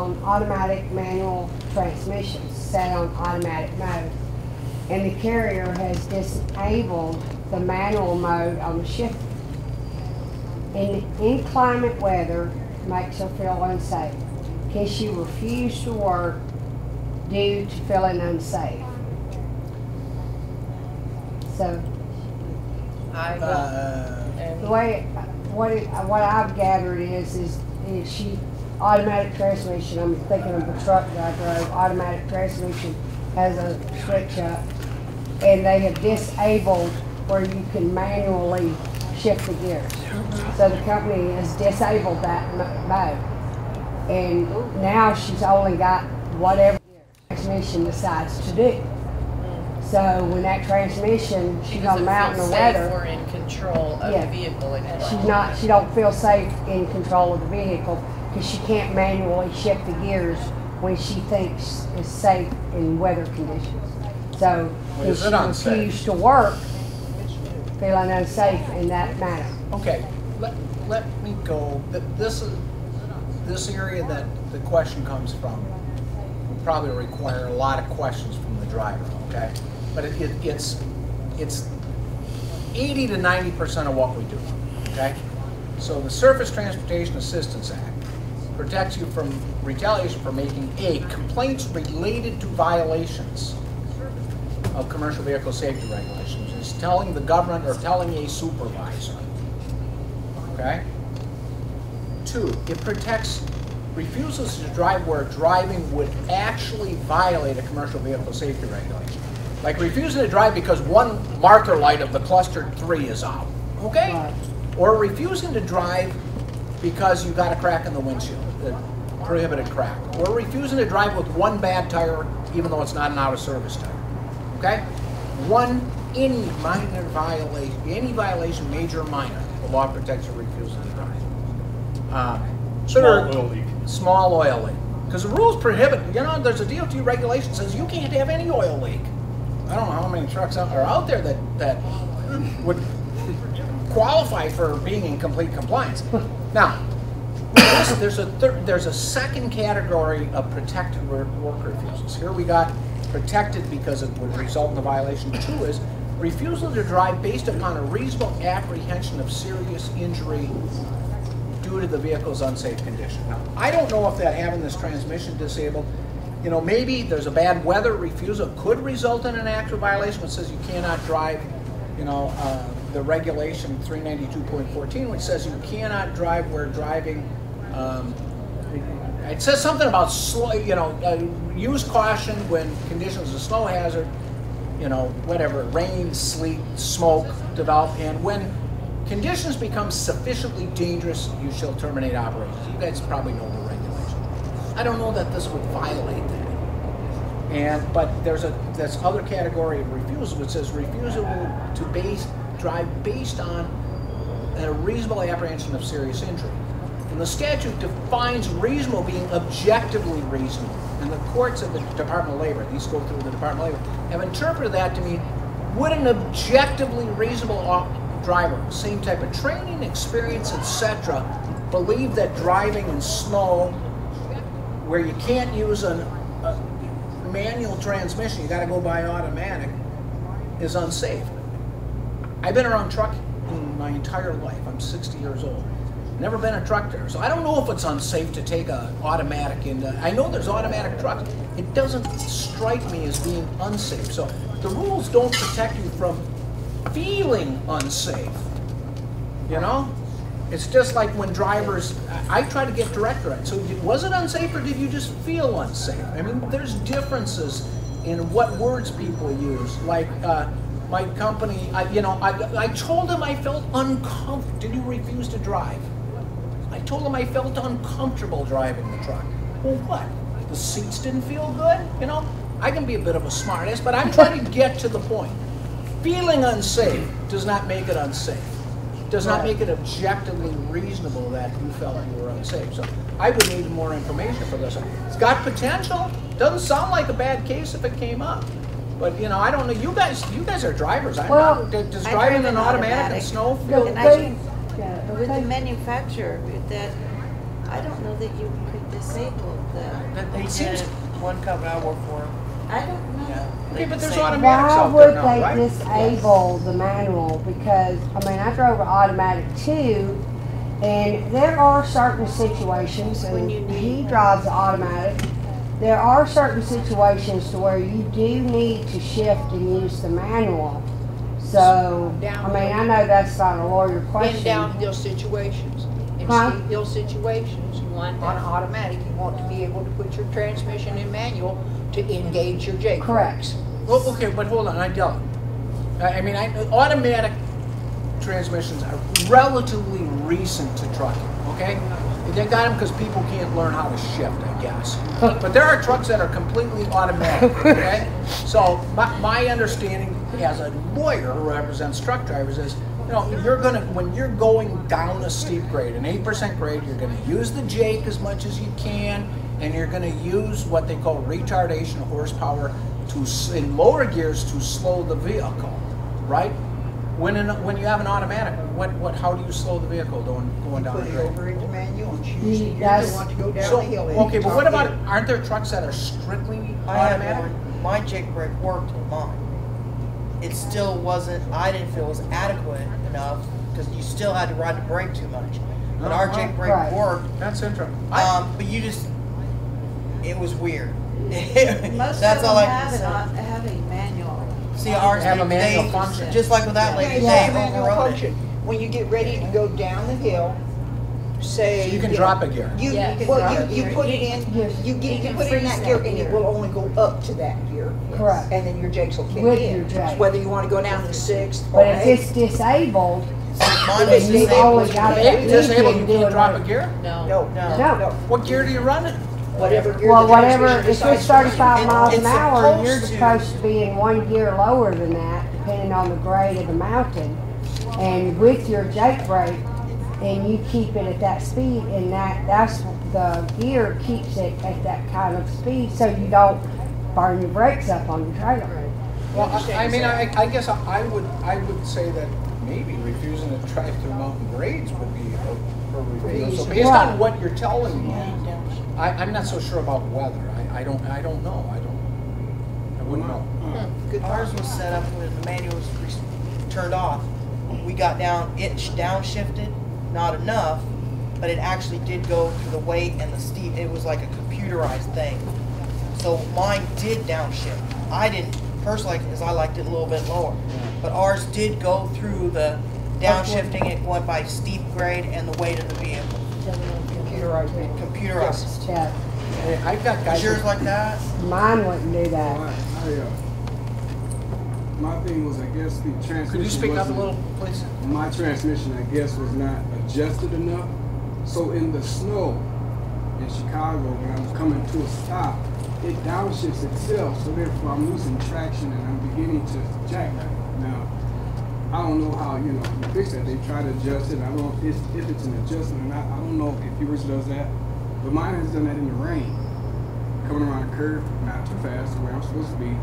on automatic manual transmissions, set on automatic mode. And the carrier has disabled the manual mode on the shifter. In inclement weather makes her feel unsafe. Can she refuse to work due to feeling unsafe? So, the way what I've gathered is she automatic transmission. I'm thinking of the truck that I drove. Automatic transmission has a switch up, and they have disabled where you can manually shift the gears. So the company has disabled that mode, and now she's only got whatever transmission decides to do. So when that transmission, she's on a mountain of weather. Or in control of the vehicle anymore. She don't feel safe in control of the vehicle because she can't manually shift the gears when she thinks it's safe in weather conditions. So if she refused to work, feeling unsafe in that manner. Okay, let me go. This area that the question comes from will probably require a lot of questions from the driver. Okay, but it's 80 to 90% of what we do. Okay, so the Surface Transportation Assistance Act protects you from retaliation for making complaints related to violations of commercial vehicle safety regulations. It's telling the government or telling a supervisor. Okay? 2, it protects refusals to drive where driving would actually violate a commercial vehicle safety regulation. Like refusing to drive because one marker light of the cluster 3 is out. Okay? Right. Or refusing to drive because you got a crack in the windshield, the prohibited crack. Or refusing to drive with one bad tire even though it's not an out-of-service tire. Okay? Any minor violation, any violation, major or minor, the law protects your refusal to drive. Small oil leak. Small oil leak. Because the rules prohibit, there's a DOT regulation that says you can't have any oil leak. I don't know how many trucks are out there that would qualify for being in complete compliance. Now, there's a second category of protected work refusals. Here we got protected because it would result in a violation. 2 is refusal to drive based upon a reasonable apprehension of serious injury due to the vehicle's unsafe condition. Now, I don't know if that having this transmission disabled, maybe there's a bad weather refusal could result in an actual violation which says you cannot drive, the regulation 392.14 which says you cannot drive where driving, it says something about slow, use caution when conditions of snow hazard, whatever, rain, sleet, smoke develop, and when conditions become sufficiently dangerous, you shall terminate operations. You guys probably know the regulation. I don't know that this would violate that. But there's this other category of refusal which says refusal to drive based on a reasonable apprehension of serious injury. And the statute defines reasonable being objectively reasonable. And the courts of the Department of Labor, these go through the Department of Labor, have interpreted that to mean, would an objectively reasonable driver, same type of training, experience, etc., believe that driving in snow where you can't use a manual transmission, you got to go by automatic, is unsafe? I've been around trucking my entire life. I'm 60 years old. Never been a truck driver, so I don't know if it's unsafe to take an automatic into. I know there's automatic trucks. It doesn't strike me as being unsafe. So the rules don't protect you from feeling unsafe. It's just like when drivers. I try to get directorate. So was it unsafe or did you just feel unsafe? I mean, there's differences in what words people use. Like my company, I told him I felt uncomfortable. Did you refuse to drive? I told him I felt uncomfortable driving the truck. Well, what? The seats didn't feel good? I can be a bit of a smartass, but I'm trying to get to the point. Feeling unsafe does not make it unsafe. Does not make it objectively reasonable that you felt you were unsafe. So I would need more information for this. It's got potential. Doesn't sound like a bad case if it came up. But I don't know. You guys are drivers. Does driving an automatic in snow feel? With the manufacturer, that I don't know that you could disable That they It did seems- it. One company I work for. I don't know. Yeah. Okay, but there's Same. automatics Why out would there now, they right? disable the manual? Because, I mean, I drove an automatic too, and there are certain situations, and he drives the automatic, there are certain situations to where you do need to shift and use the manual. So, I mean, I know that's not a lawyer In question. downhill situations, in Huh? steep hill situations, you want on automatic, you want to be able to put your transmission in manual to engage your J Correct. brakes. Well, okay, but hold on, I doubt. I mean, automatic transmissions are relatively recent to trucking, okay? They got them because people can't learn how to shift, I guess. But there are trucks that are completely automatic, okay? So my understanding as a lawyer who represents truck drivers is, you know, when you're going down a steep grade, an 8% grade, you're gonna use the Jake as much as you can, and you're gonna use what they call retardation horsepower in lower gears to slow the vehicle, right? When you have an automatic, how do you slow the vehicle going down Put the it grade? over into manual and choose the gear That's- you want to go down So, the hill. in. okay, but what about, aren't there trucks that are strictly I had automatic? one. My Jake brake worked on mine. It still wasn't. I didn't feel it was adequate enough because you still had to ride the brake too much. But our Jake brake Right. worked. That's interesting. But you just. It was weird. Most That's of all them I can say. have a manual. See, ours Have a they- manual they- function. just like with that Yeah, lady, it's they a manual overrode it. function. When you get ready to go down the hill, say. So you can know, drop a gear. You, Yeah, you can well, drop a you gear. put it in, Yes. you can put it in freeze that gear that and it gear. will only go up to that gear. Correct. And then your jakes will kick With in. your jake. Whether you want to go down to 6th or But if 8th. it's disabled, Mine then was you disabled. always got that If it's disabled, you engine can't doing drop a what- gear? No. No, No. No. What gear do you run in? whatever gear Well, the whatever, transmission if it's decides to run. 35 miles an It's hour, you're supposed to- supposed to be in one gear lower than that, depending on the grade of the mountain. And with your Jake brake, and you keep it at that speed, and that's the gear keeps it at that kind of speed, so you don't burn your brakes up on your trailer. Well, I mean, I guess I would say that maybe refusing to drive through mountain grades would be a refusal. So based on what you're telling me, I'm not so sure about weather. I don't know. I wouldn't know. Good Ours was set up when the manual was turned off. We got downshifted, not enough, but it actually did go through the weight and the steep. It was like a computerized thing. So mine did downshift. I didn't personally because I liked it a little bit lower. But ours did go through the downshifting. It went by steep grade and the weight of the vehicle. computerized vehicle. Computerized. Yeah, Hey, I've got guys. Is yours like that? mine wouldn't do that. My thing was, I guess the transmission. Could you speak up a wasn't- little, please? My transmission, I guess, was not adjusted enough. So in the snow in Chicago, when I'm coming to a stop, it downshifts itself. So therefore, I'm losing traction and I'm beginning to jackknife. Now, I don't know how you fix that. They try to adjust it. I don't know if it's an adjustment or not. I don't know if yours does that. But mine has done that in the rain, coming around a curve, not too fast, where I'm supposed to be.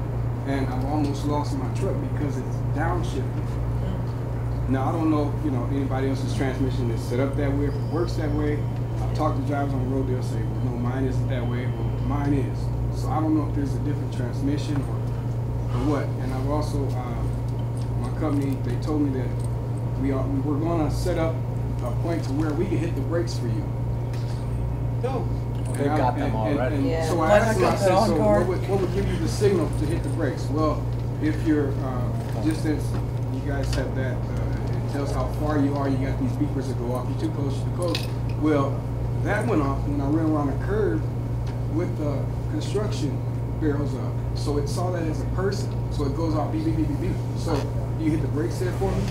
And I've almost lost my truck because it's downshifting. Now I don't know, anybody else's transmission is set up that way, if it works that way. I've talked to drivers on the road, they'll say, well, no, mine isn't that way. Well, mine is. So I don't know if there's a different transmission or what. And I've also, my company, they told me that we're going to set up a point to where we can hit the brakes for you. No. They've got them already. Yeah. So I Why asked not them, I get said, that on so guard? what would give you the signal to hit the brakes? Well, if you're, just as you guys have that, it tells how far you are, you got these beepers that go off, you're too close, you're too close. Well, that went off when I ran around a curve with the construction barrels up. So it saw that as a person. So it goes off beep, beep, beep, beep, beep. So you hit the brakes there for me?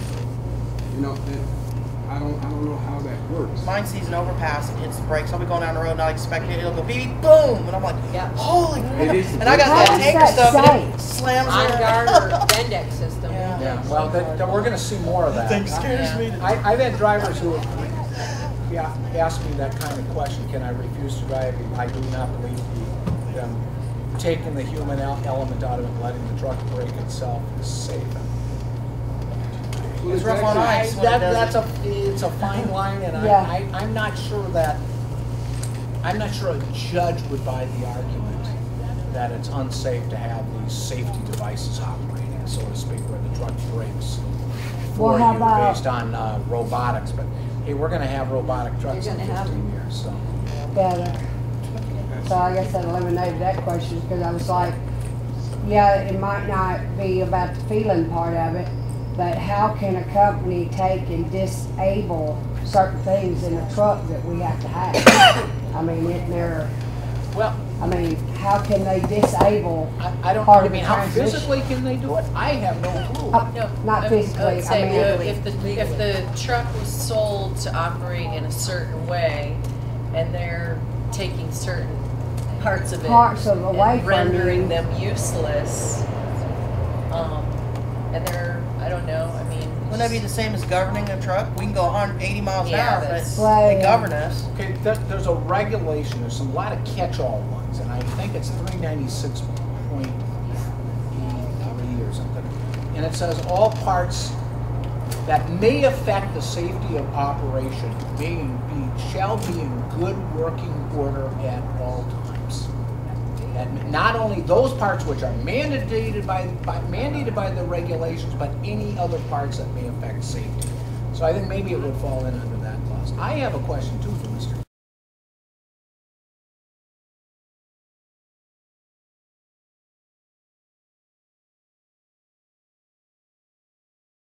I don't know how that works. Mine sees an overpass and hits the brakes. I'll be going down the road, not expecting it. It'll go beep, beep, boom, and I'm like, holy crap! It is- And I got How that does tanker that stuff, and say? it slams On there. guard or Bendix system. Yeah. Yeah, well, we're going to see more of that. Thing scares me. I've had drivers who ask me that kind of question, can I refuse to drive? I do not believe them taking the human element out of it and letting the truck brake itself is safe. Well, It's rough on ice when it does It's a fine line, and Yeah. I'm not sure that I'm not sure a judge would buy the argument that it's unsafe to have these safety devices operating, so to speak, where the truck brakes for Well, how you about- based on robotics. But hey, we're going to have robotic trucks in You're gonna have 15 years. So better. So I guess that eliminated that question, because I was like, yeah, it might not be about the feeling part of it, but how can a company take and disable certain things in a truck that we have to have? I mean, how can they disable? I don't. Part I of mean, the how transmission. physically can they do it? I have no clue. No, Not I physically, would say, I mean- if the truck was sold to operate in a certain way, and they're taking certain parts of it Parts of away and from rendering you. them useless, and they're, I don't know, I mean. Wouldn't that be the same as governing a truck? We can go 180 miles an Yeah, hour, but that's- Well, they govern us. Okay, there's a regulation. There's a lot of catch-all ones, and I think it's 396.83 or something. And it says all parts that may affect the safety of operation shall be in good working order at all times. And not only those parts which are mandated by the regulations, but any other parts that may affect safety. So I think maybe it would fall in under that clause. I have a question too for Mr.